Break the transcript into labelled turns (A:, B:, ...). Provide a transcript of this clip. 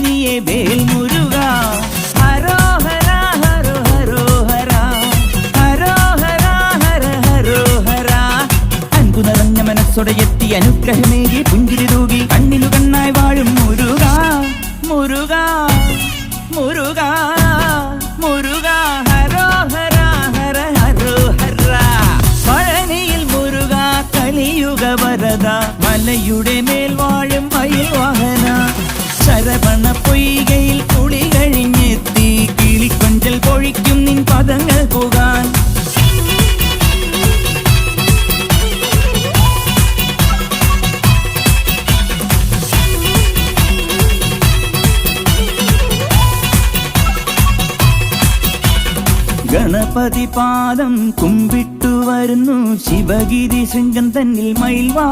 A: നീയേ വേൽ മുരുക. ഹരോഹര ഹരോ ഹരോഹര ഹരോഹര ഹര ഹരോഹര. അൻപു നിറഞ്ഞ മനസ്സോടെ എത്തി അനുഗ്രഹമേകി പുഞ്ചിരി തൂകി കണ്ണിനു കണ്ണായി വാഴും മുരുക മുരുക മുരുക മുരുക. ഹരോഹര ഹര ഹരോഹര. പഴനിയിൽ മുരുക കലിയുഗ വരദ. മലയുടെ മേൽ വാഴും മയിൽ വാഹന. ശരവണ പൊയ്കയിൽ കുളി കഴിഞ്ഞെത്തി കിളിക്കൊഞ്ചൽ പൊഴിക്കും നിൻ പദങ്ങൾ പോകാൻ. ഗണപതി പാദം കുമ്പിട്ടു വരുന്നു ശിവഗിരി ശൃംഗം തന്നിൽ മയിൽ വാ.